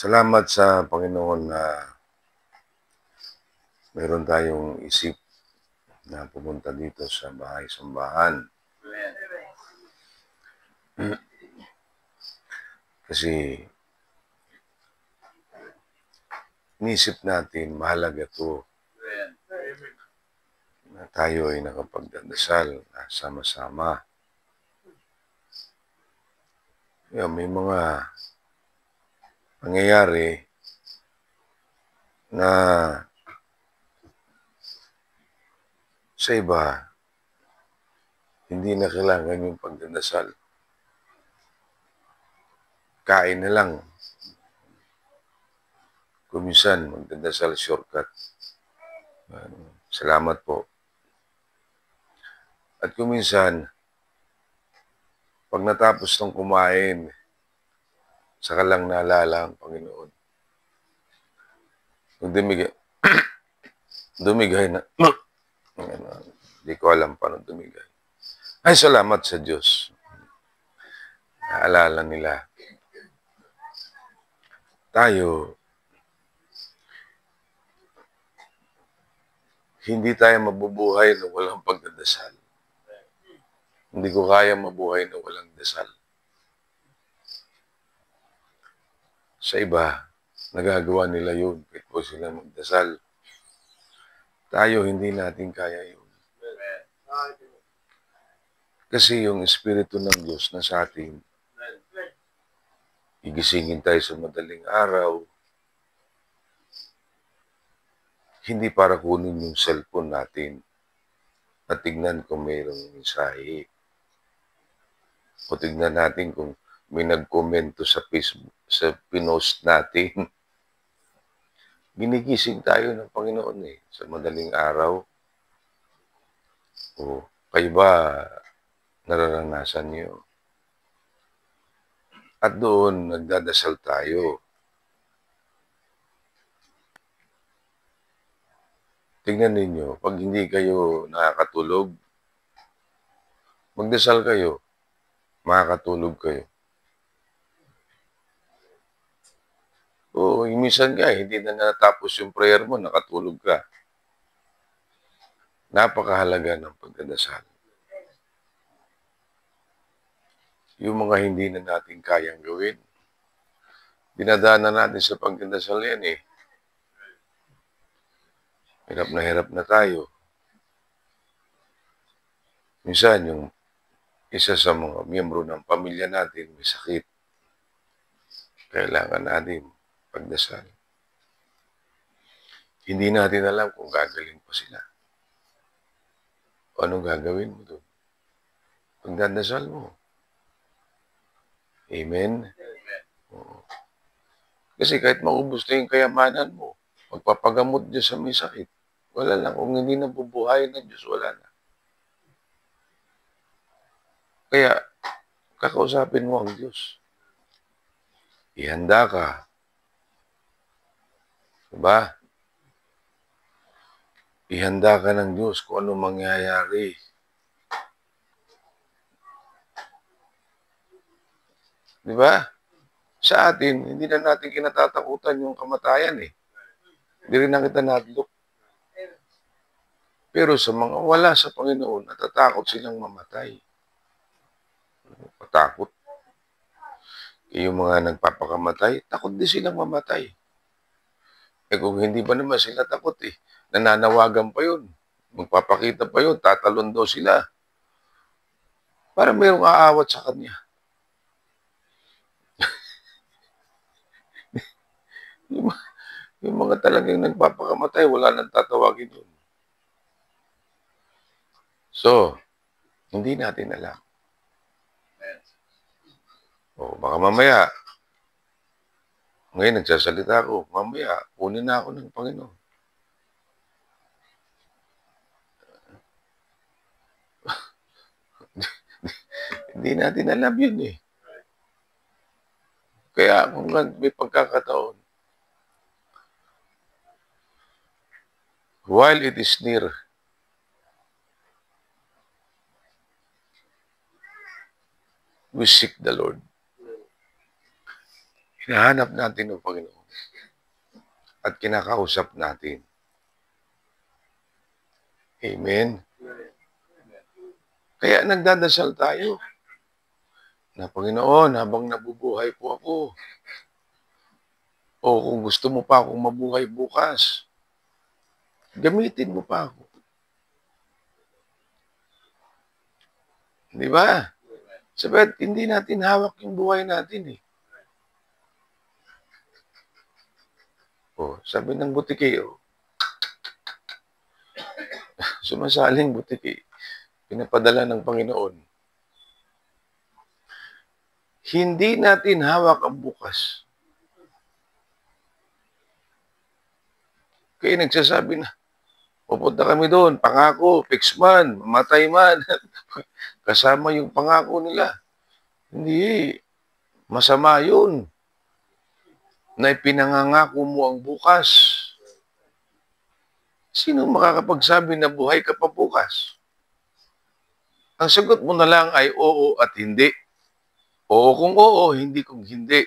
Salamat sa Panginoon na meron tayong isip na pumunta dito sa bahay-sambahan. Kasi inisip natin mahalaga to na tayo ay nakapagdadasal na sama-sama. May mga pangyayari na sa iba, hindi na kailangan yung pagdadasal. Kain na lang. Kuminsan, magdadasal shortcut. Salamat po. At kuminsan, pag natapos ng kumain, saka lang naalala ang Panginoon. Kung dumigay na, hindi ko alam paano dumigay. Ay, salamat sa Diyos. Naalala nila. Tayo, hindi tayo mabubuhay na walang pagdadasal. Hindi ko kaya mabuhay na walang dasal. Sa iba, nagagawa nila yun. Kahit po sila magdasal. Tayo, hindi natin kaya yun. Kasi yung Espiritu ng Diyos na sa atin, igisingin tayo sa madaling araw, hindi para kunin yung cellphone natin at tignan kung mayroong mensahe. O tignan natin kung may nagkomento sa Facebook, sa pinost natin. Ginigising tayo ng Panginoon sa madaling araw. O kayo ba nararanasan niyo? At doon, nagdadasal tayo. Tingnan ninyo, pag hindi kayo nakakatulog, magdasal kayo, makakatulog kayo. O minsan ka, hindi na natapos yung prayer mo, nakatulog ka. Napakahalaga ng pagdadasal. Yung mga hindi na natin kayang gawin, dinadaanan natin sa pagdadasal yan Hirap na tayo. Minsan, yung isa sa mga miyembro ng pamilya natin may sakit. Kailangan natin pagdasal. Hindi natin alam kung gagaling pa sila. O anong gagawin mo doon? Pagdadasal mo. Amen? Oo. Kasi kahit maubos na yung kayamanan mo, magpapagamot Diyos sa may sakit. Wala lang. Kung hindi na bubuhayin ng Diyos, wala na. Kaya, kakausapin mo ang Diyos. Ihanda ka. Diba? Ihanda ka ng Diyos kung ano mangyayari. Diba? Sa atin, hindi na natin kinatatakutan yung kamatayan Hindi rin na kita nadlok. Pero sa mga wala sa Panginoon, natatakot silang mamatay. Patakot. Yung mga nagpapakamatay, takot din silang mamatay. Kung hindi pa naman sila takot nananawagan pa yun. Magpapakita pa yun, tatalon daw sila. Para mayroong aawat sa kanya. yung mga talagang nagpapakamatay, wala nang tatawagin yun. So, hindi natin alam. Baka mamaya, ngayon nagsasalita ako, mamaya, kunin na ako ng Panginoon. Hindi natin alam yun Kaya kung may pagkakataon, while it is near, we seek the Lord. Hinahanap natin ng Panginoon at kinakausap natin. Amen? Kaya nagdadasal tayo na, Panginoon, habang nabubuhay po ako, o kung gusto mo pa akong mabuhay bukas, gamitin mo pa ako. Di ba? Sabihin, hindi natin hawak yung buhay natin eh. O, sabi ng butiki, sumasaling butiki, pinapadala ng Panginoon. Hindi natin hawak ang bukas. Kaya nagsasabi na, pupunta kami doon, pangako, fix man, mamatay man. Kasama yung pangako nila. Hindi, masama yun. Na ipinangangako mo ang bukas. Sino makakapagsabi na buhay ka pa bukas? Ang sagot mo na lang ay oo at hindi. Oo kung oo, hindi kung hindi.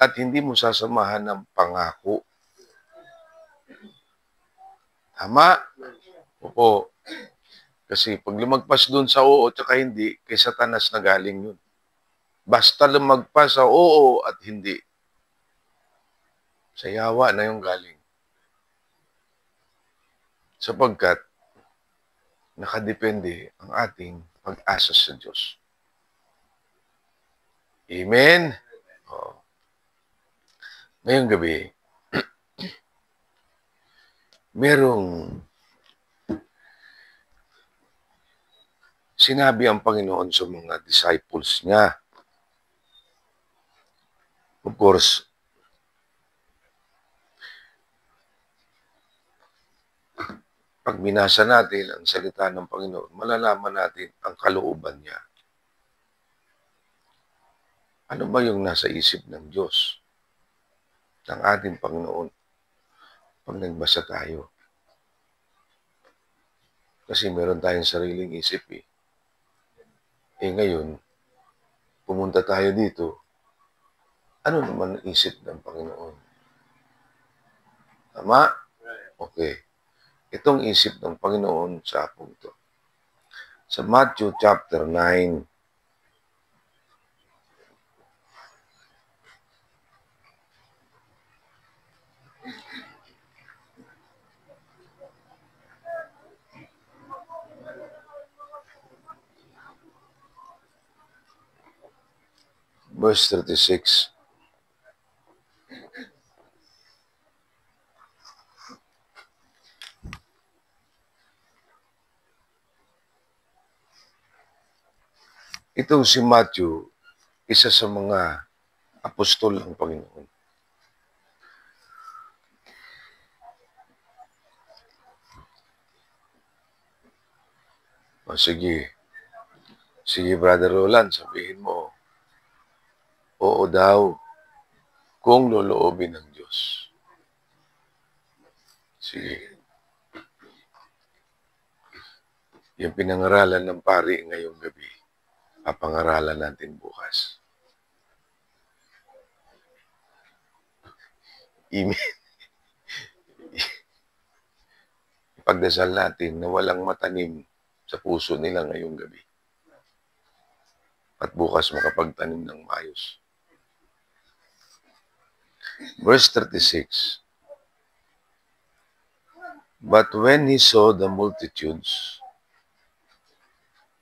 At hindi mo sasamahan ng pangako. Tama? Opo. Kasi pag lumagpas dun sa oo at hindi, kay Satanas na galing yun. Basta lumagpas sa oo at hindi, sa yawa na yung galing. Sapagkat, nakadepende ang ating pag-asa sa Diyos. Amen? Oh. Ngayong gabi, merong sinabi ang Panginoon sa mga disciples niya. Of course, pag binasa natin ang salita ng Panginoon, malalaman natin ang kalooban niya. Ano ba yung nasa isip ng Diyos, ng ating Panginoon, pag nagbasa tayo? Kasi meron tayong sariling isip eh. Eh ngayon, pumunta tayo dito, ano naman ang isip ng Panginoon? Tama? Okay. Itong isip ng Panginoon sa punto. Sa Matthew chapter 9, verse 36. Ito si Matthew, isa sa mga apostol ng Panginoon. O sige, Brother Roland, sabihin mo, oo daw, kung loloobin ng Diyos. Sige. Yung pinangaralan ng pari ngayong gabi, papangaralan natin bukas. Ipagdasal natin na walang matanim sa puso nila ngayong gabi. At bukas makapagtanim ng maayos. Verse 36. But when he saw the multitudes,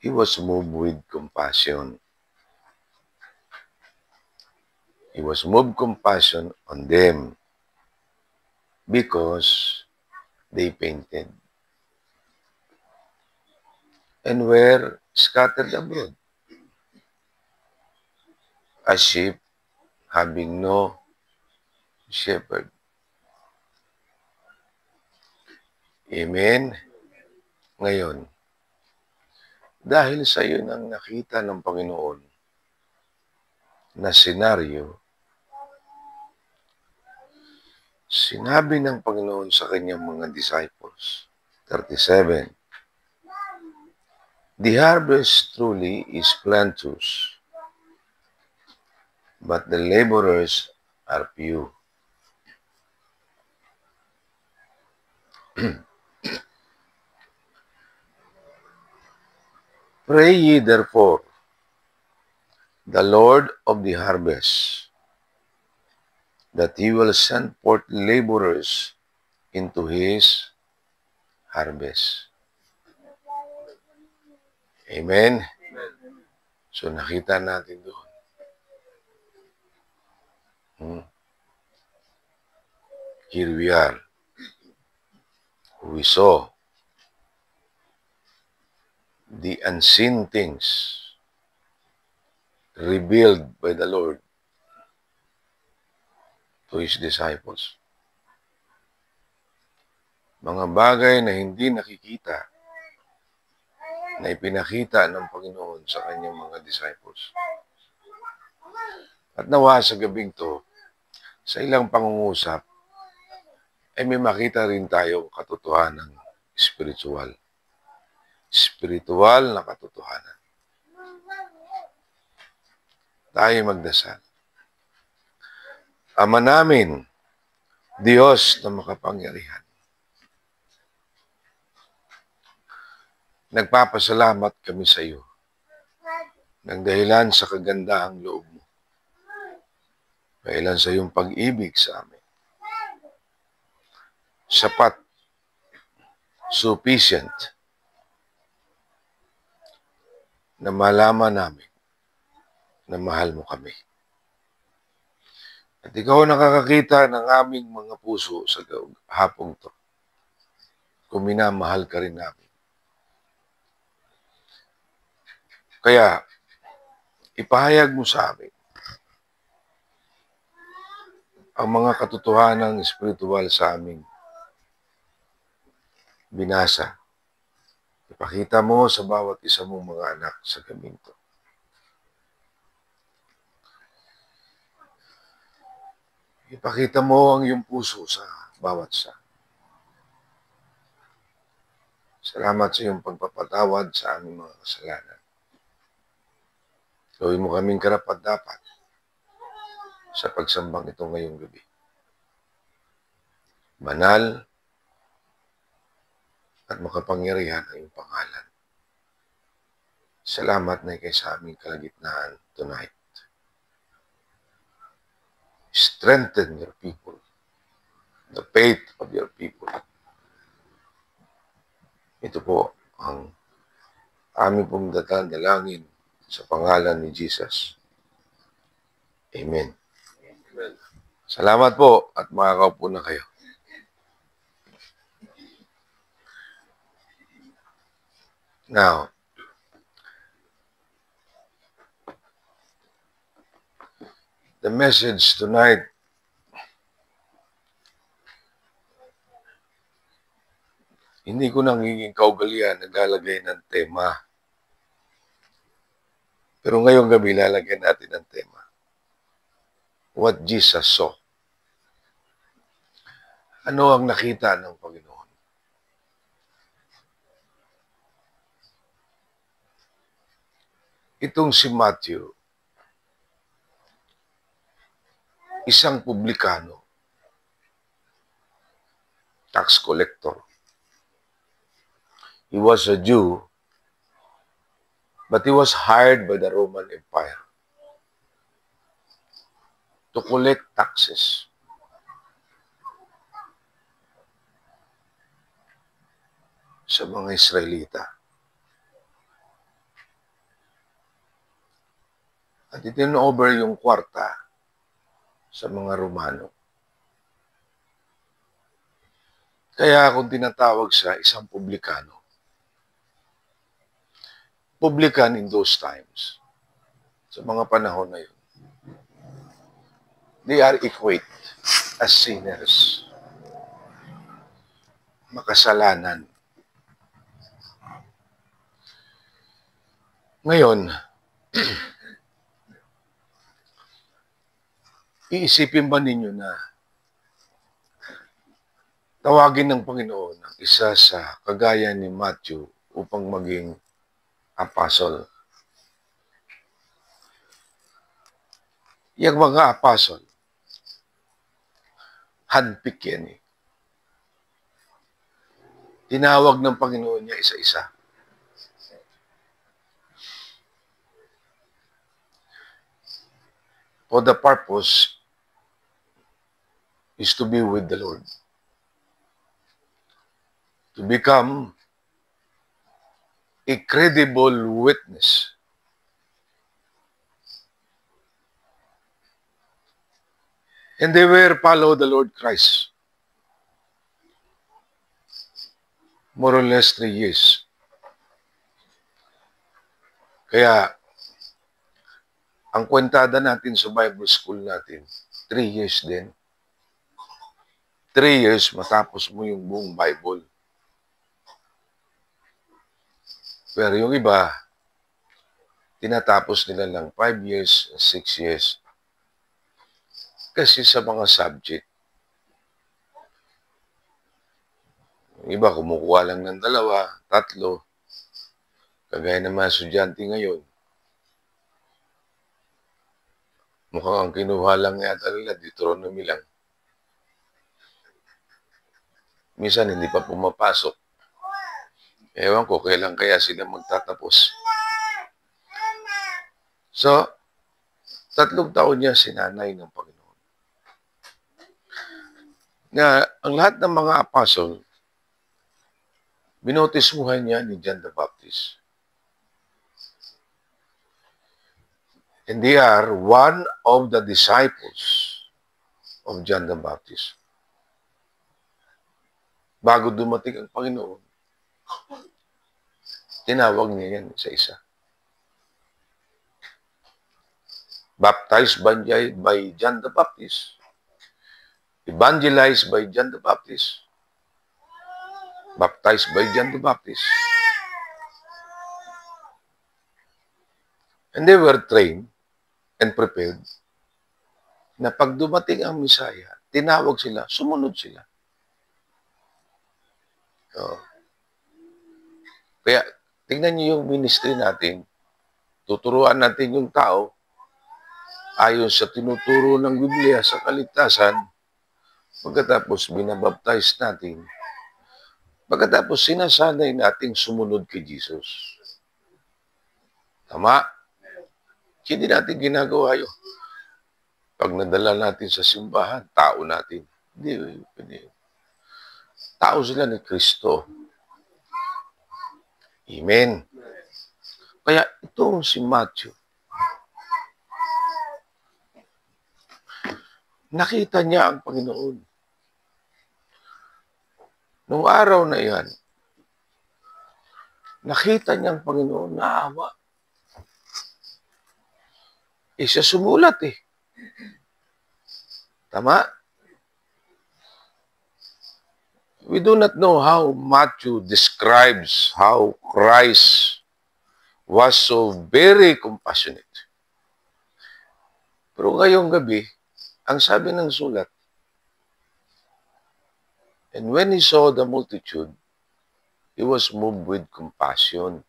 he was moved with compassion. He was moved compassion on them because they fainted and were scattered abroad as sheep having no shepherd. Amen? Ngayon, dahil sa iyo nang nakita ng Panginoon na senaryo, sinabi ng Panginoon sa kanyang mga disciples, 37, the harvest truly is plenteous, but the laborers RPU. Pray ye therefore the Lord of the harvest, that he will send forth laborers into his harvest. Amen? So nakita natin doon. Here we are. We saw the unseen things revealed by the Lord to His disciples. Mga bagay na hindi nakikita na ipinakita ng Panginoon sa kanyang mga disciples. At nawa sa gabing to, sa ilang pangungusap, ay may makita rin tayong katotohanan spiritual. Spiritual na katotohanan. Tayo magdasal. Ama namin, Diyos na makapangyarihan, nagpapasalamat kami sa iyo ng dahilan sa kagandahang loob mo. Dahilan sa iyong pag-ibig sa amin. Sapat, sufficient, na malaman namin na mahal mo kami. At ikaw nakakakita ng aming mga puso sa hapong to. Kung minamahal ka rin namin. Kaya, ipahayag mo sa amin ang mga katotohanang espiritual sa aming binasa. Ipakita mo sa bawat isa mong mga anak sa gabing to. Ipakita mo ang iyong puso sa bawat isa. Salamat sa iyong pagpapatawad sa aming mga kasalanan. Gawin mo kaming karapat-dapat sa pagsambang ito ngayong gabi. Banal at makapangyarihan ang iyong pangalan. Salamat na ikay sa aming kalagitnaan tonight. Strengthen your people, the faith of your people. Ito po ang aming pong dalangin sa pangalan ni Jesus. Amen. Salamat po at makakaupo na kayo. Now, the message tonight hindi ko nanginging kaugalian naglalagay ng tema. Pero ngayong gabi lalagyan natin ng tema. What Jesus saw. Ano ang nakita ng Panginoon? Itong si Matthew, isang publikano, tax collector. He was a Jew, but he was hired by the Roman Empire to collect taxes. Sa mga Israelita. At itin-over yung kwarta sa mga Romano. Kaya kung tinatawag siya isang publikano, publican in those times, sa mga panahon na yun, they are equate as sinners. Makasalanan. Ngayon, iisipin ba ninyo na tawagin ng Panginoon ang isa sa kagaya ni Matthew upang maging apostle? Yung mga apostle, Handpick yan eh. Tinawag ng Panginoon niya isa-isa. For the purpose is to be with the Lord. To become a credible witness. And they were follow the Lord Christ. More or less 3 years. Kaya, ang kwentada natin sa Bible school natin, 3 years din. 3 years, matapos mo yung buong Bible. Pero yung iba, tinatapos nila lang 5 years, 6 years. Kasi sa mga subject, yung iba kumukuha lang ng 2, 3. Kagaya ng mga estudyante ngayon. Mukhang ang kinuha lang yata nila, Deuteronomy lang. Minsan hindi pa pumapasok. Ewan ko, kailan kaya sila magtatapos. So, 3 taon niya sinanay ng Panginoon. Na ang lahat ng mga apostle, binotismuhan niya ni John the Baptist. And they are one of the disciples of John the Baptist. Bago dumating ang Panginoon, tinawag niya yan isa-isa. Baptized by John the Baptist. Evangelized by John the Baptist. Baptized by John the Baptist. And they were trained and prepared na pag dumating ang Messiah, tinawag sila, sumunod sila. So, kaya, tingnan niyo yung ministry natin, tuturuan natin yung tao ayon sa tinuturo ng Biblia sa kaligtasan, pagkatapos binabaptize natin, pagkatapos sinasanay nating sumunod kay Jesus. Tama? Hindi natin ginagawa yun. Pag nadala natin sa simbahan, tao natin. Hindi. Tao sila ni Kristo. Amen. Kaya itong si Matthew, nakita niya ang Panginoon. Nung araw na yan, nakita niya ang Panginoon, naawa. Siya sumulat eh. Tama? We do not know how Matthew describes how Christ was so very compassionate. Pero ngayong gabi, ang sabi ng sulat, and when he saw the multitude, he was moved with compassion.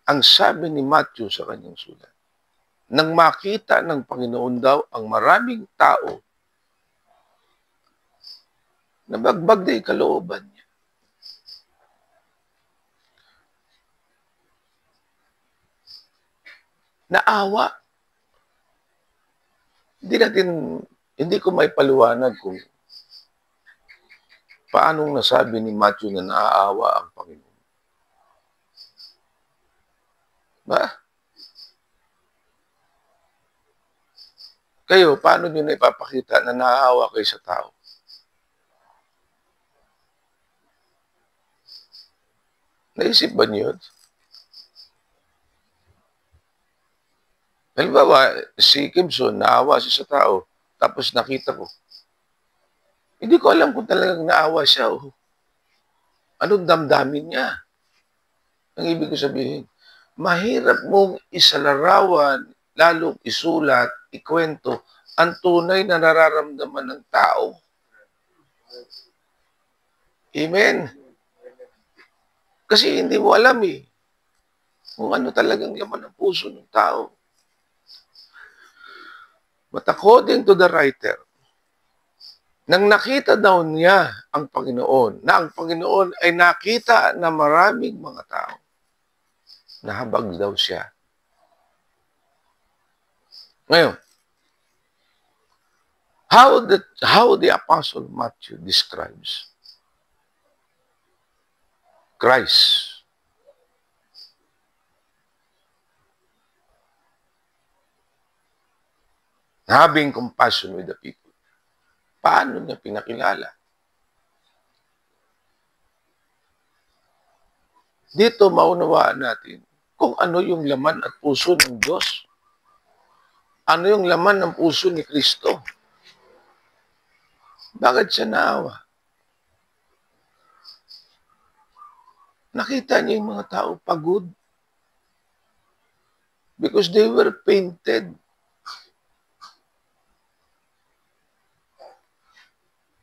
Ang sabi ni Matthew sa kanyang sulat, nang makita ng Panginoon daw ang maraming tao, nabagbag na yung kalooban niya. Naawa. Hindi ko may paliwanag kung paano nasabi ni Matthew na naaawa ang Panginoon. Ba? Kayo, paano nyo na ipapakita na naaawa kayo sa tao? Naisip ba niyo yun? Halimbawa, si Kimson, naawa siya sa tao, tapos nakita ko. Hindi ko alam kung talagang naawa siya. Anong damdamin niya? Ang ibig ko sabihin, mahirap mong isalarawan, lalong isulat, ikwento, ang tunay na nararamdaman ng tao. Amen? Kasi hindi mo alam kung ano talagang laman ng puso ng tao. But according to the writer, nang nakita daw niya ang Panginoon, na ang Panginoon ay nakita na maraming mga tao, nahabag daw siya. Ngayon, how the Apostle Matthew describes Christ. Having compassion with the people. Paano niya pinakilala? Dito maunawaan natin kung ano yung laman at puso ng Diyos. Ano yung laman ng puso ni Kristo? Bakit siya naawa? Nakita niya yung mga tao pagod. Because they were painted.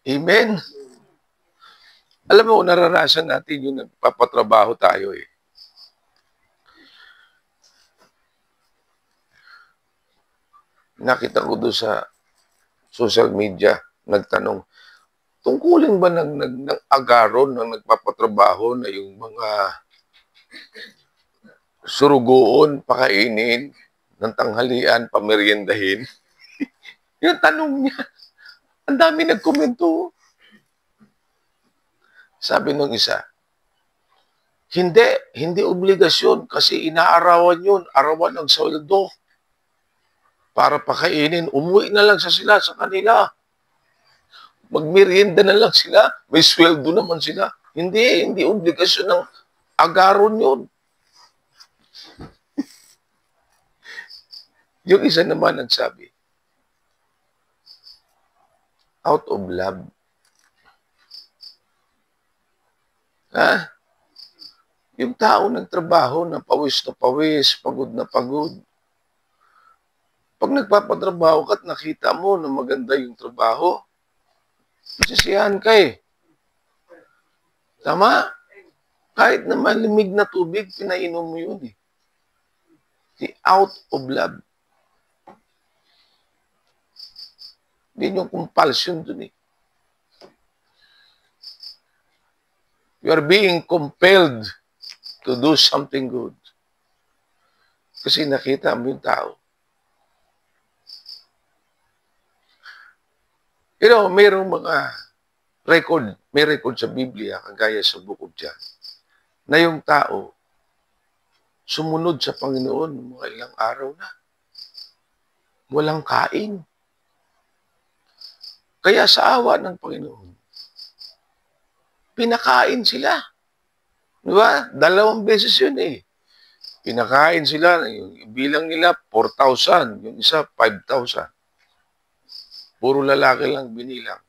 Amen? Alam mo, naranasan natin yung nagpapatrabaho tayo eh. Nakita ko doon sa social media, nagtanong, tungkulin ba ng agaron ng nagpapatrabaho na yung mga surugoon, pakainin, ng tanghalian, pameriendahin? Yung tanong niya, ang dami nagkomento. Sabi nung isa, hindi obligasyon kasi inaarawan yun, arawan ng sweldo. Para pakainin, umuwi na lang sila sa kanila. Magmerienda na lang sila, may sweldo naman sila. Hindi obligasyon ng agaron yun. Yung isa naman nagsabi, out of love. Ha? Yung tao nagtrabaho na pawis, pagod na pagod. Pag nagpapatrabaho ka at nakita mo na maganda yung trabaho, sisiyahan ka eh. Tama? Kahit na malimig na tubig, pinainom mo yun eh. The out of love. Hindi yung compulsion dun eh. You are being compelled to do something good. Kasi nakita mo yung tao. You know, mayroong mga may record sa Biblia, kagaya sa Book of John, na yung tao sumunod sa Panginoon mga ilang araw na. Walang kain. Kaya sa awa ng Panginoon, pinakain sila. Diba? 2 beses yun eh. Pinakain sila, yung bilang nila 4,000, yung isa 5,000. Puro lalaki lang binilang.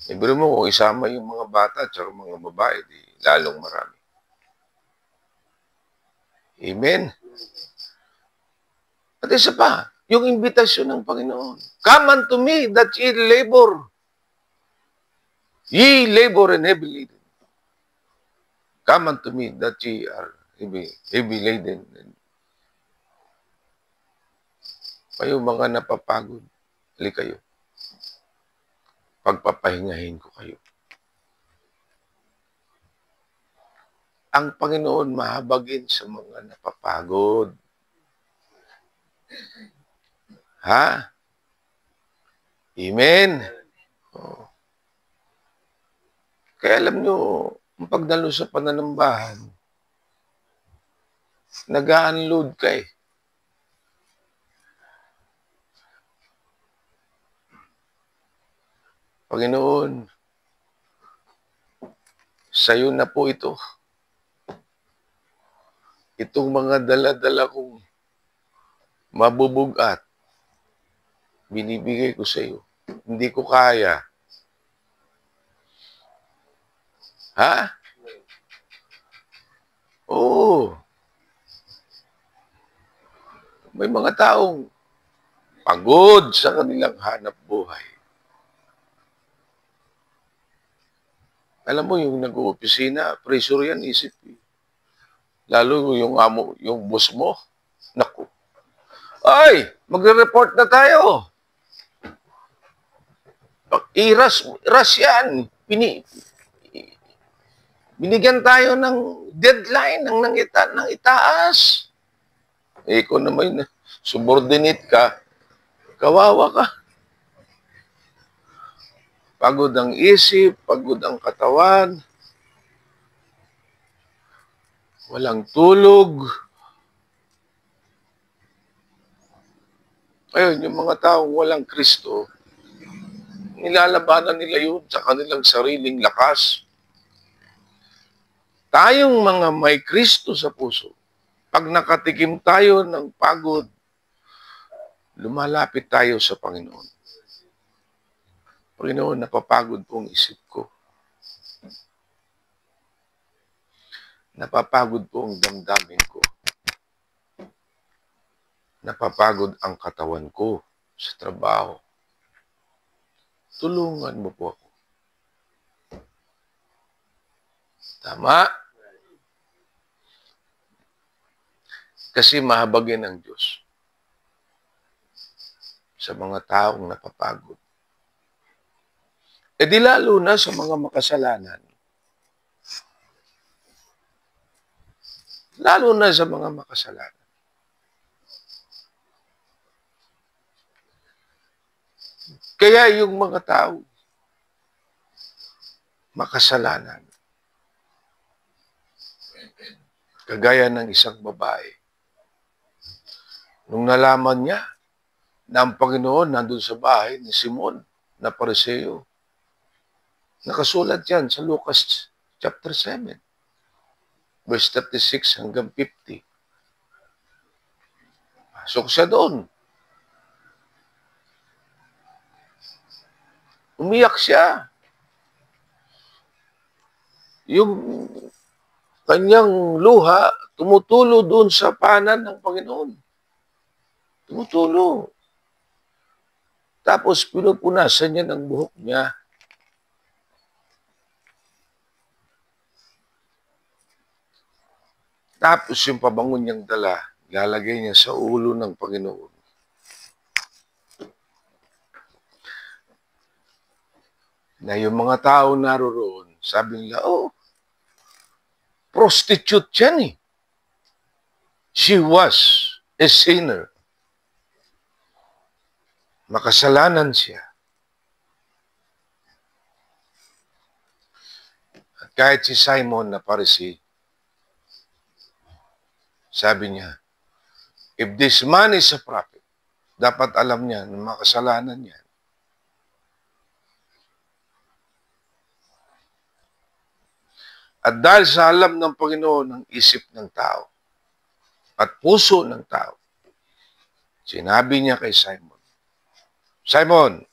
Ibig mo, kung isama yung mga bata at mga babae, di lalong marami. Amen? At isa pa, yung imbitasyon ng Panginoon. Come unto me that ye labor. Ye labor and heavy laden. Come unto me that ye are heavy laden. Kayo mga napapagod, hali kayo. Pagpapahingahin ko kayo. Ang Panginoon mahabagin sa mga napapagod. Ha? Amen? Oh. Kaya alam nyo, ang pagdalo sa pananambahan, nag-unload ka eh. Panginoon, sa'yo na po ito. Itong mga dala-dala kong mabubugat, binibigay ko sa iyo. Hindi ko kaya. Ha? Oo. May mga taong pagod sa kanilang hanap buhay. Alam mo, yung nag-opisina, pressure yan, isip. Lalo yung amo, yung boss mo. Naku. Ay, magre-report na tayo. Iras yan. Binigyan tayo ng deadline ng itaas. Eh, kung naman subordinate ka, kawawa ka. Pagod ang isip, pagod ang katawan, walang tulog. Ayun, yung mga taong walang Kristo, nilalabanan nila yun sa kanilang sariling lakas. Tayong mga may Kristo sa puso, pag nakatikim tayo ng pagod, lumalapit tayo sa Panginoon. Panginoon, napapagod po ang isip ko. Napapagod po ang damdamin ko. Napapagod ang katawan ko sa trabaho. Tulungan mo po ako. Tama? Kasi mahabagin ang Diyos sa mga taong napapagod. E di lalo na sa mga makasalanan. Lalo na sa mga makasalanan. Kaya yung mga tao, makasalanan, kagaya ng isang babae, nung nalaman niya na ang Panginoon nandun sa bahay ni Simon na Pariseo, nakasulat yan sa Lucas chapter 7, verse 36 hanggang 50. Pasok siya doon. Umiyak siya. Yung kanyang luha, tumutulo doon sa panan ng Panginoon. Tumutulo. Tapos pinupunasan niya ng buhok niya. Tapos yung pabango niyang dala, lalagay niya sa ulo ng Panginoon. Na yung mga tao naroroon, sabi nila, oh, prostitute yan eh. She was a sinner. Makasalanan siya. At kahit si Simon na Pharisee, sabi niya, if this man is a prophet, dapat alam niya na makasalanan niya. At dahil sa alam ng Panginoon ang isip ng tao at puso ng tao, sinabi niya kay Simon, Simon,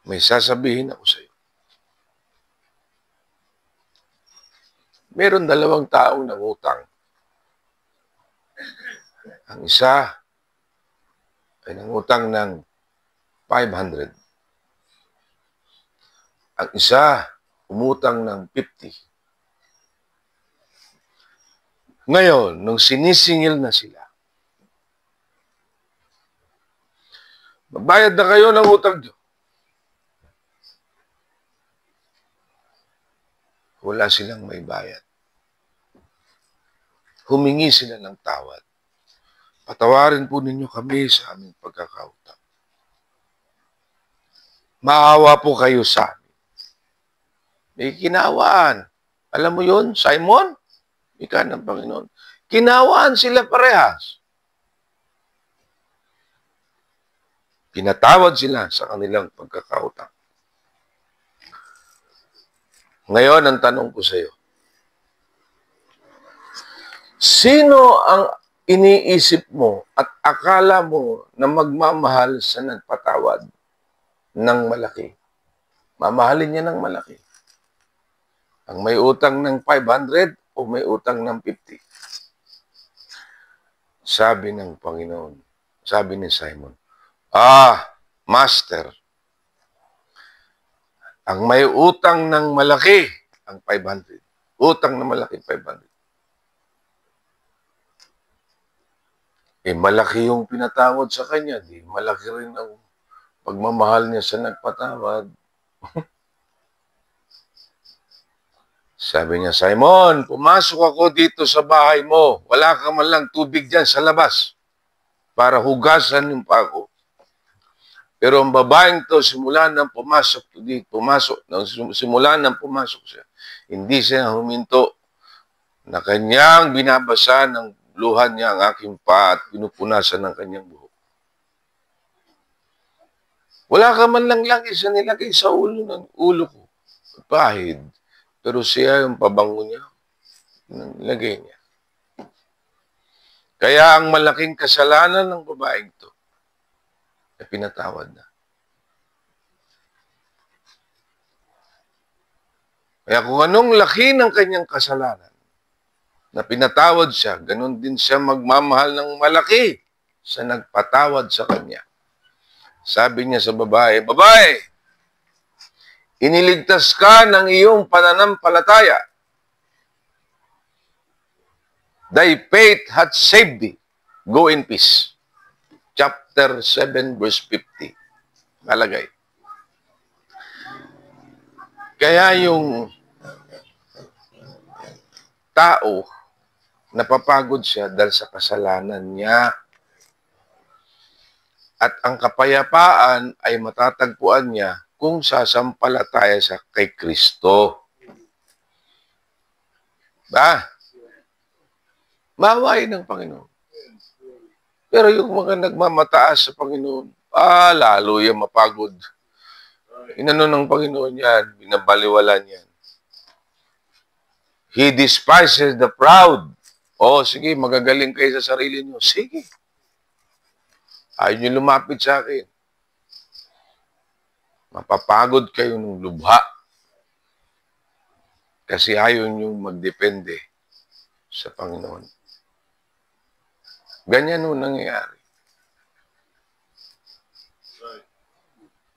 may sasabihin ako sa iyo. Meron dalawang taong nangutang. Ang isa ay nangutang ng 500. Ang isa, umutang ng 50. Ngayon, nung sinisingil na sila, magbayad na kayo ng utang nyo. Wala silang may bayad. Humingi sila ng tawad. Patawarin po ninyo kami sa aming pagkakautang. Maawa po kayo sa amin. May kinawaan. Alam mo yun, Simon? Ika ng Panginoon. Kinawaan sila parehas. Pinatawad sila sa kanilang pagkakautang. Ngayon, ang tanong ko sa iyo, sino ang iniisip mo at akala mo na magmamahal sa nagpatawad ng malaki? Mamahalin niya ng malaki. Ang may utang ng 500 o may utang ng 50? Sabi ng Panginoon, sabi ni Simon, Master, ang may utang ng malaki, ang 500. Utang ng malaki, 500. malaki yung pinatawad sa kanya, di malaki rin ang pagmamahal niya sa nagpatawad. Sabi niya, Simon, pumasok ako dito sa bahay mo. Wala ka man lang tubig dyan sa labas para hugasan yung pako. Pero ang babaeng to, simula nang pumasok siya, hindi siya huminto na kanyang binabasa ng luha niya ang aking pa at pinupunasan ng kanyang buhok. Wala ka man lang langis na nilagay sa ulo ko. Pahid. Pero siya yung pabango niya, nilagay niya. Kaya ang malaking kasalanan ng babaeng to, ay pinatawad na. Kaya kung anong laki ng kanyang kasalanan, na pinatawad siya, ganun din siya magmamahal ng malaki sa nagpatawad sa kanya. Sabi niya sa babae, babae, iniligtas ka ng iyong pananampalataya. Thy faith hath saved thee. Go in peace. Chapter 7, verse 50. Nalagay. Kaya yung tao, napapagod siya dahil sa kasalanan niya. At ang kapayapaan ay matatagpuan niya kung sasampalataya siya kay Kristo. Ba? Mawain ng Panginoon. Pero yung mga nagmamataas sa Panginoon, lalo yung mapagod. Inano ng Panginoon yan, binabaliwalan yan. He despises the proud. Sige, magagaling kayo sa sarili niyo. Sige. Ayaw niyo lumapit sa akin. Mapapagod kayo ng lubha. Kasi ayaw niyo magdepende sa Panginoon. Ganyan nun nangyayari.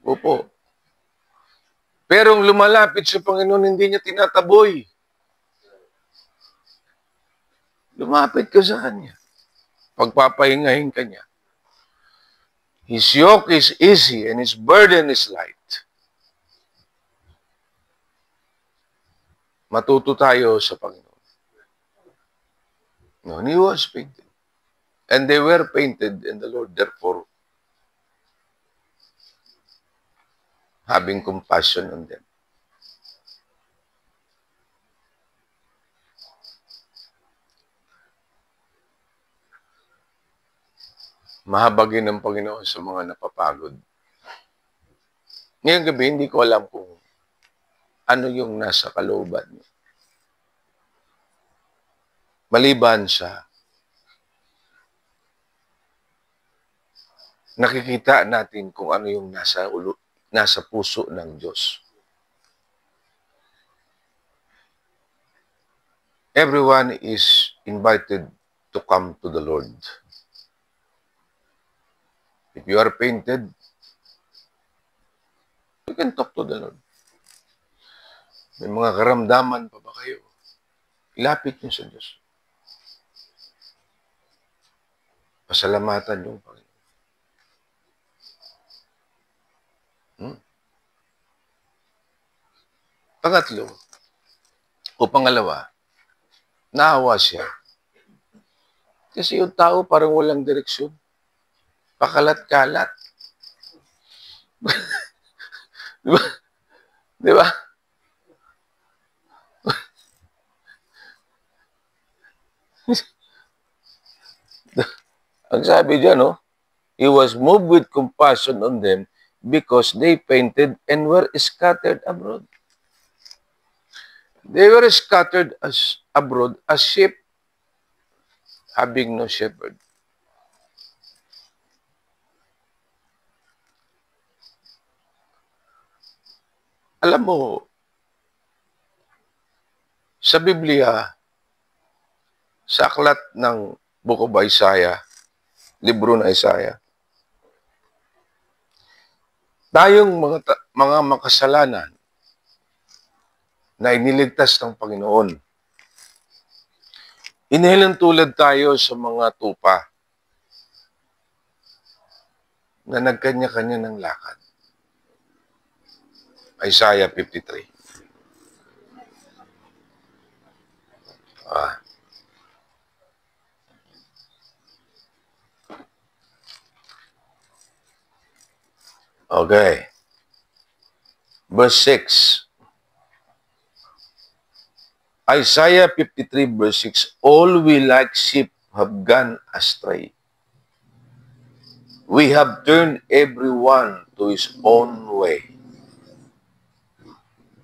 Opo. Pero ang lumalapit sa Panginoon, hindi niya tinataboy. Lumapit ka sa Kanya. Pagpapahingahin ka niya. His yoke is easy and His burden is light. Matuto tayo sa Panginoon. No, He was painted. And they were painted in the Lord. Therefore, having compassion on them. Mahabagin ng Panginoon sa mga napapagod. Ngayong gabi, hindi ko alam kung ano yung nasa kalooban niyo. Maliban sa nakikita natin kung ano yung nasa puso ng Diyos. Everyone is invited to come to the Lord. If you are painted, you can talk to the Lord. May mga karamdaman pa ba kayo? Ilapit niyo sa Diyos. Pasalamatan yung Panginoon. Pangatlo, o pangalawa, naawa siya. Kasi yung tao parang walang direksyon. Pakalat-kalat. Di ba? Di ba? Ang sabi dyan, He was moved with compassion on them because they fainted and were scattered abroad. They were scattered abroad as sheep having no shepherd. Alam mo, sa Biblia, sa aklat ng Book of Isaiah, libro ng Isaiah, tayong mga makasalanan na iniligtas ng Panginoon. Inihilang tulad tayo sa mga tupa. na nagkanya-kanya ng lakad. Isaiah 53. Ah. Okay. Verse 6. Isaiah 53 verse 6. All we like sheep have gone astray. We have turned everyone to his own way.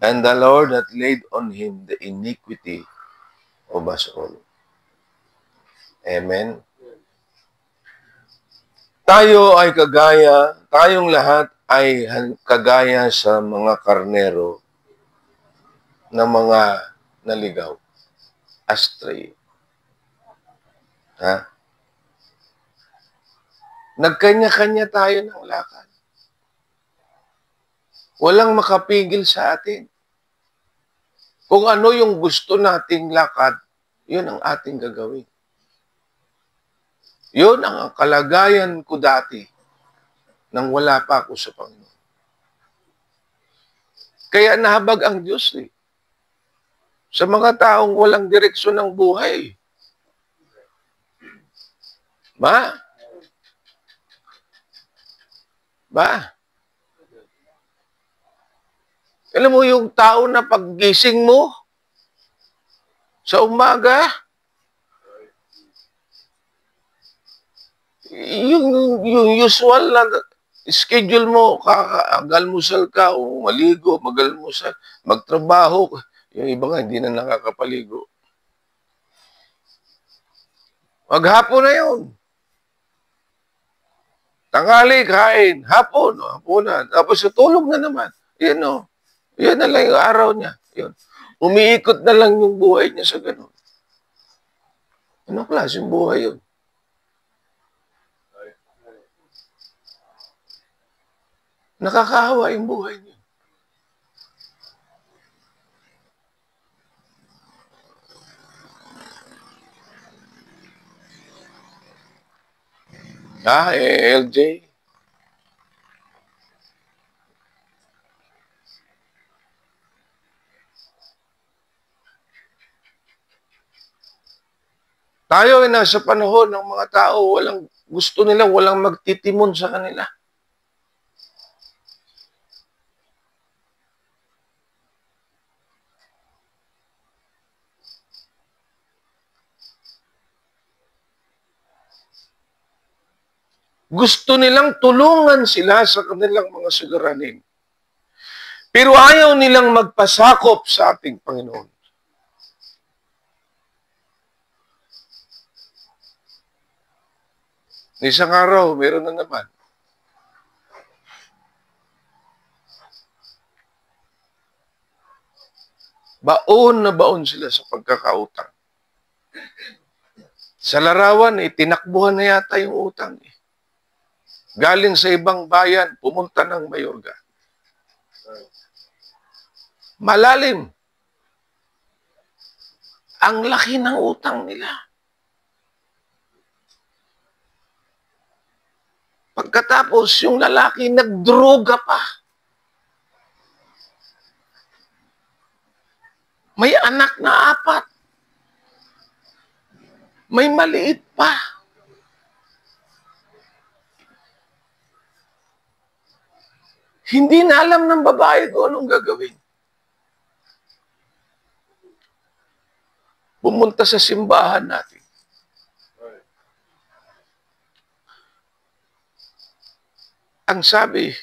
And the Lord hath laid on him the iniquity of us all. Amen. Tayong lahat ay kagaya sa mga karnero na mga naligaw. Astray. Ha? Nagkanya-kanya tayo ng lakad. Walang makapigil sa atin. Kung ano yung gusto nating lakad, yun ang ating gagawin. Yun ang kalagayan ko dati nang wala pa ako sa Panginoon. Kaya nahabag ang Diyos sa mga taong walang direksyon ng buhay. Ba? Alam mo yung tao na paggising mo sa umaga, yung usual na schedule mo, almusal ka, o maligo, mag-almusal, magtrabaho. Yung iba nga, hindi na nakakapaligo. Maghapon na yun. Tanghali, kain. Hapon na. Tapos tulog na naman. Yan o. Yan na lang yung araw niya. Yun. Umiikot na lang yung buhay niya sa ganun. Anong klaseng buhay yun? Nakakahawa yung buhay niya. LJ? Tayo ay nasa panahon ng mga tao, gusto nila, walang magtitimon sa kanila. Gusto nilang tulungan sila sa kanilang mga suliranin. Pero ayaw nilang magpasakop sa ating Panginoon. Isang araw, meron na naman. Baon na baon sila sa pagkakautang. Sa larawan, tinakbuhan na yata yung utang. Galing sa ibang bayan, pumunta ng Mayorga. Malalim. Ang laki ng utang nila. Pagkatapos, yung lalaki nagdroga pa. May anak na 4. May maliit pa. Hindi na alam ng babae kung anong gagawin. Pumunta sa simbahan natin. Ang sabi,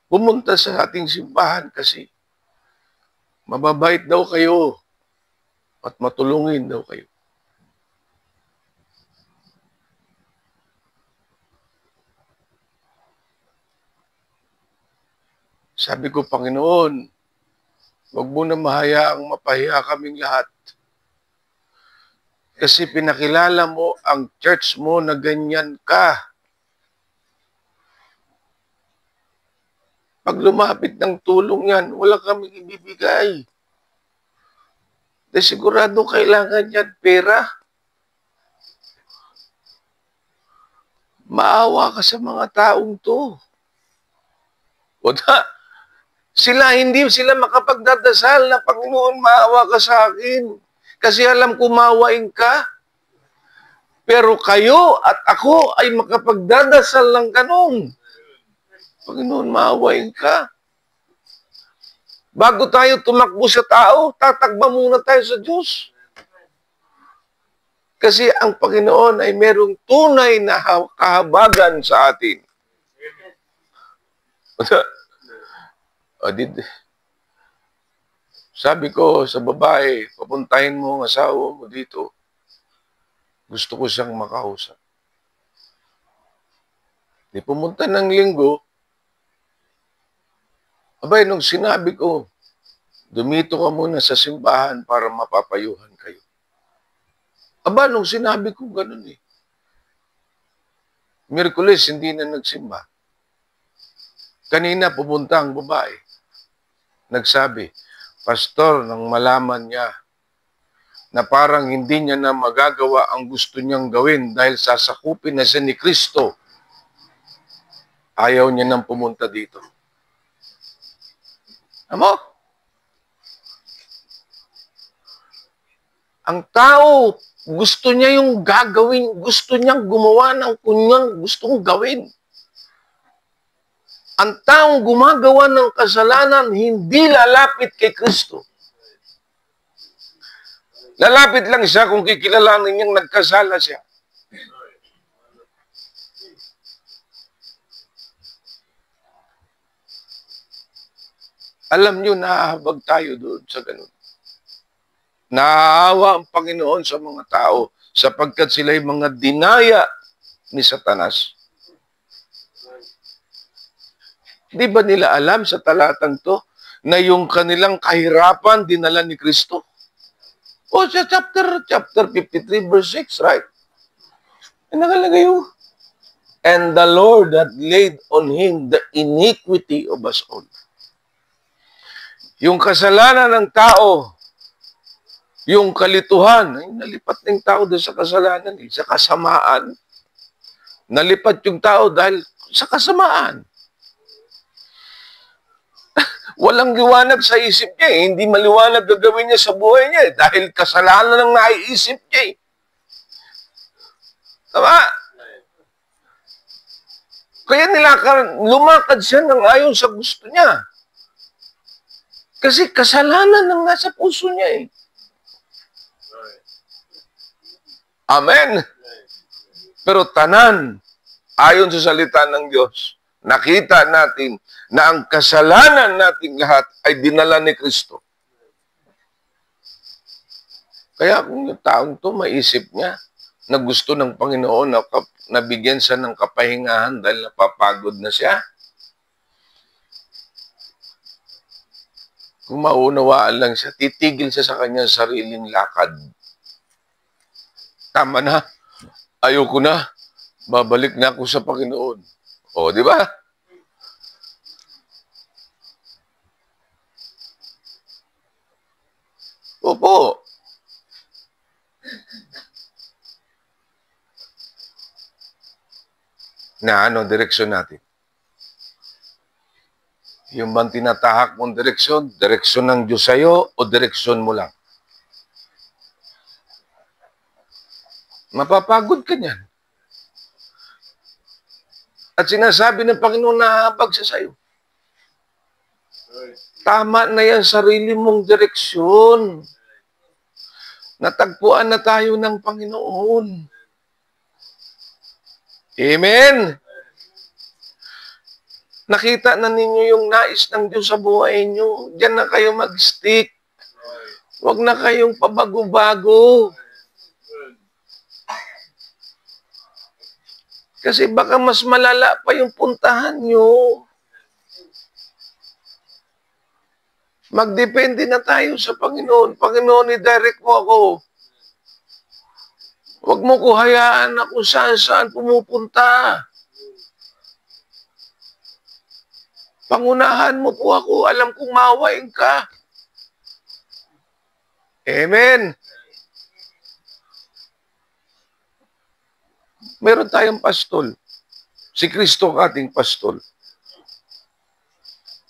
pumunta sa ating simbahan kasi mababait daw kayo at matulungin daw kayo. Sabi ko, Panginoon, huwag mo na mahayaang mapahiya kaming lahat. Kasi pinakilala mo ang church mo na ganyan ka. Pag lumapit ng tulong yan, wala kaming ibibigay. Dahil sigurado kailangan yan pera. Maawa ka sa mga taong to. O hindi sila makapagdadasal na, Panginoon, maawa ka sa akin. Kasi alam ko maawain ka. Pero kayo at ako ay makapagdadasal ng ganun. Panginoon, maawain ka. Bago tayo tumakbo sa tao, tatakba muna tayo sa Diyos. Kasi ang Panginoon ay merong tunay na kahabagan sa atin. Sabi ko sa babae, papuntahin mo ang asawa mo dito. Gusto ko siyang makausap. Di pumunta ng linggo, abay, nung sinabi ko, dumito ka muna sa simbahan para mapapayuhan kayo. Aba, nung sinabi ko ganun eh. Miyerkules, hindi na nagsimba. Kanina pumunta ang babae. Nagsabi, Pastor, nang malaman niya na parang hindi niya na magagawa ang gusto niyang gawin dahil sasakupin na siya ni Kristo, ayaw niya nang pumunta dito. Amo? Ang tao, gusto niya yung gagawin, gusto niyang gumawa ng kunyang gustong gawin. Ang taong gumagawa ng kasalanan, hindi lalapit kay Kristo. Lalapit lang siya kung kikilalanin niyang nagkasala siya. Alam niyo, nahahabag tayo doon sa ganun. Naawa ang Panginoon sa mga tao sapagkat sila'y mga dinaya ni Satanas. Di ba nila alam sa talatang to na yung kanilang kahirapan dinala ni Kristo? O sa chapter 53 verse 6, right? Nakalagay yung, and the Lord had laid on him the iniquity of us all. Yung kasalanan ng tao, yung kalituhan, ay nalipat ng tao doon sa kasalanan, sa kasamaan. Nalipat yung tao dahil sa kasamaan. Walang liwanag sa isip niya eh. Hindi maliwanag gagawin niya sa buhay niya eh. Dahil kasalanan ang naiisip niya eh. Tama? Kaya lumakad siya ng ayon sa gusto niya. Kasi kasalanan ang nasa puso niya eh. Amen. Pero tanan, ayon sa salita ng Diyos, nakita natin na ang kasalanan nating lahat ay dinala ni Kristo. Kaya kung yung taong to maisip niya na gusto ng Panginoon na nabigyan siya ng kapahingahan dahil napapagod na siya, kung maunawaan lang siya, titigil siya sa kanyang sariling lakad. Tama na. Ayoko na. Babalik na ako sa Panginoon. O, di ba? Opo. Na direksyon natin? Yung bang tinatahak mong direksyon ng Diyos sa'yo o direksyon mo lang? Mapapagod ka niyan. At sinasabi ng Panginoon na habag siya sa'yo. Tama na yan, sarili mong direksyon. Natagpuan na tayo ng Panginoon. Amen? Nakita na ninyo yung nais ng Diyos sa buhay nyo. Diyan na kayo mag-stick. Huwag na kayong pabago-bago. Kasi baka mas malala pa yung puntahan nyo. Magdepende na tayo sa Panginoon. Panginoon, i-direct mo ako. Huwag mo ko hayaan na kung saan-saan pumupunta. Pangunahan mo po ako. Alam kong maawain ka. Amen. Meron tayong pastol. Si Kristo ang ating pastol.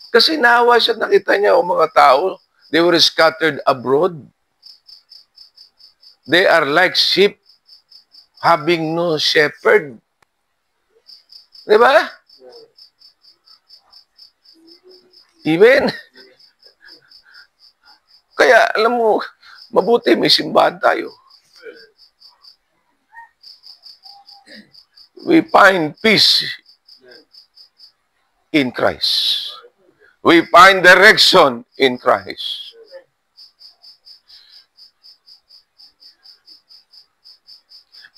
Kasi naawa siya, nakita niya ang mga tao, they were scattered abroad. They are like sheep having no shepherd. Di ba? Amen. Kaya, alam mo, mabuti may simbahan tayo. We find peace in Christ. We find direction in Christ.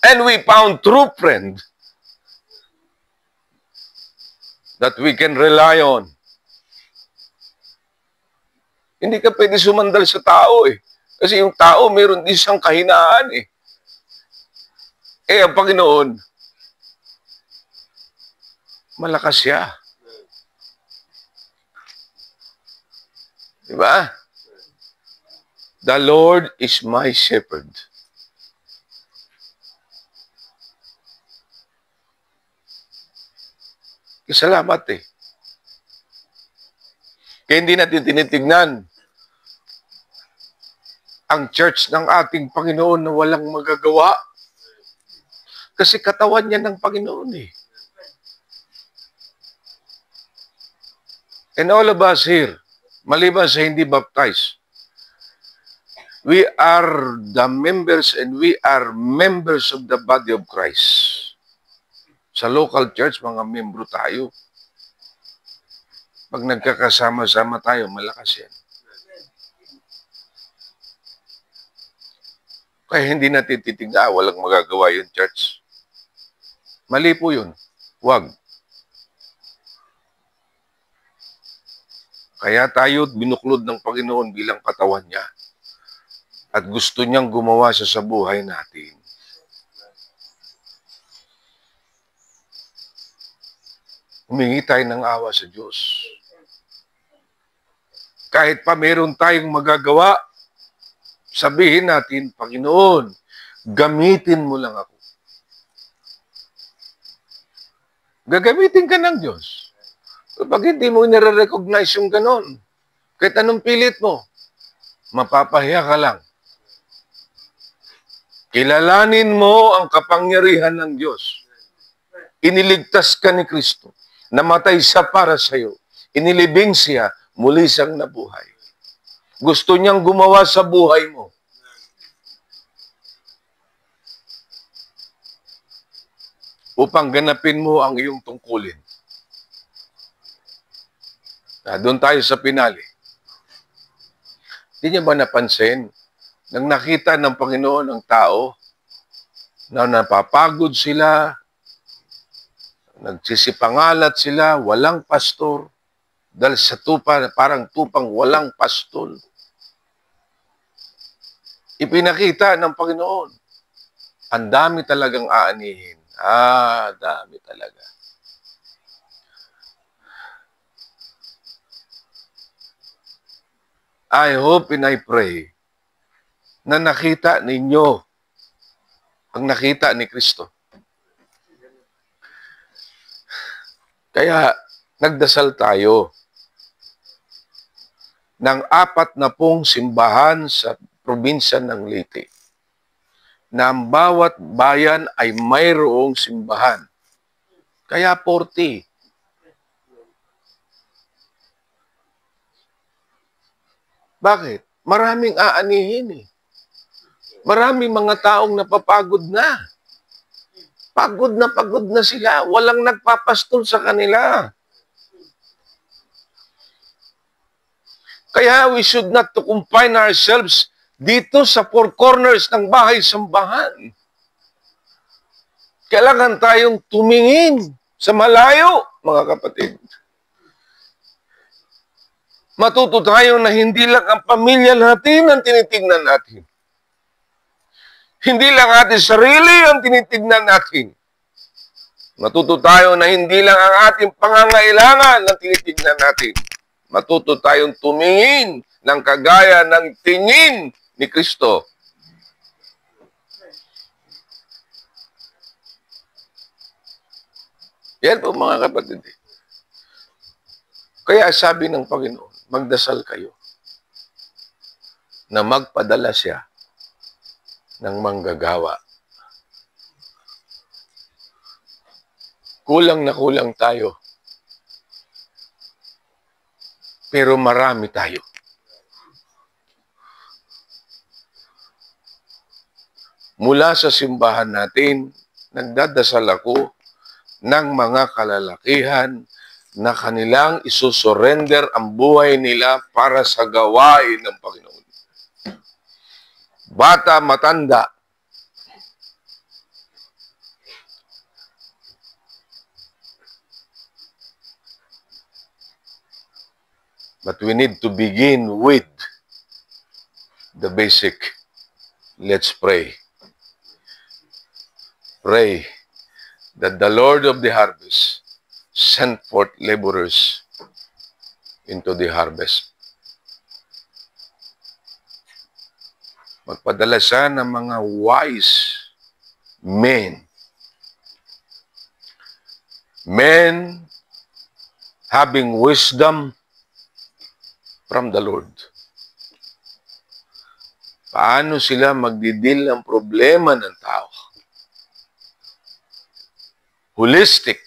And we found true friend that we can rely on. Hindi ka pwede sumandal sa tao eh. Kasi yung tao, mayroon din siyang kahinaan eh. Eh, ang Panginoon, malakas siya. Diba? The Lord is my shepherd. Salamat eh. Kaya hindi natin tinitignan ang church ng ating Panginoon na walang magagawa. Kasi katawan niya ng Panginoon eh. And all of us here, maliban sa hindi baptized, we are the members and we are members of the body of Christ. Sa local church, mga membro tayo. Pag nagkakasama-sama tayo, malakas yan. Kaya hindi natin titignan, walang magagawa yun, church. Mali po yun. Huwag. Kaya tayo binuklod ng Panginoon bilang katawan niya. At gusto niyang gumawa siya sa buhay natin. Humingi tayo ng awa sa Diyos. Kahit pa meron tayong magagawa, sabihin natin, Panginoon, gamitin mo lang ako. Gagamitin ka ng Diyos. Kapag hindi mo nire-recognize yung ganon, kahit anong pilit mo, mapapahiya ka lang. Kilalanin mo ang kapangyarihan ng Diyos. Iniligtas ka ni Kristo. Namatay siya para sa iyo. Inilibing siya, muli siyang nabuhay. Gusto niyang gumawa sa buhay mo. Upang ganapin mo ang iyong tungkulin. Doon tayo sa pinali. Hindi niya ba napansin? Nang nakita ng Panginoon ang tao, na napapagod sila, nagsisipangalat sila, walang pastor, dahil sa tupa, parang tupang walang pastol. Ipinakita ng Panginoon, ang dami talagang aanihin. Dami talaga. I hope and I pray na nakita ninyo ang nakita ni Kristo. Kaya nagdasal tayo ng 40 simbahan sa probinsya ng Leyte na ang bawat bayan ay mayroong simbahan. Kaya 40. Bakit? Maraming aanihin eh. Maraming mga taong napapagod na. Pagod na sila. Walang nagpapastol sa kanila. Kaya we should not to confine ourselves dito sa four corners ng bahay-sambahan. Kailangan tayong tumingin sa malayo, mga kapatid. Matuto tayo na hindi lang ang pamilya natin ang tinitignan natin. Hindi lang ating sarili ang tinitignan natin. Matuto tayo na hindi lang ang ating pangangailangan ang tinitignan natin. Matuto tayong tumingin ng kagaya ng tingin ni Kristo. Yan po mga kapatid. Kaya sabi ng Panginoon, magdasal kayo na magpadala siya ng manggagawa. Kulang na kulang tayo. Pero marami tayo. Mula sa simbahan natin, nagdadasal ako ng mga kalalakihan na kanilang isusurrender ang buhay nila para sa gawain ng Panginoon. Bata, matanda, but we need to begin with the basic. Let's pray. Pray that the Lord of the harvest send forth laborers into the harvest. Magpadala siya ng mga wise men. Men having wisdom from the Lord. Paano sila magdidil ng problema ng tao? Holistic.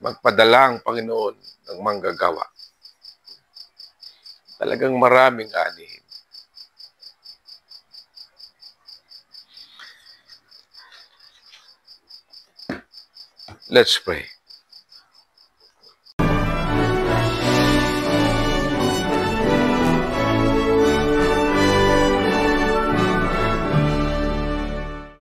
Magpadala ang Panginoon ng manggagawa. Talagang maraming anihin. Let's pray.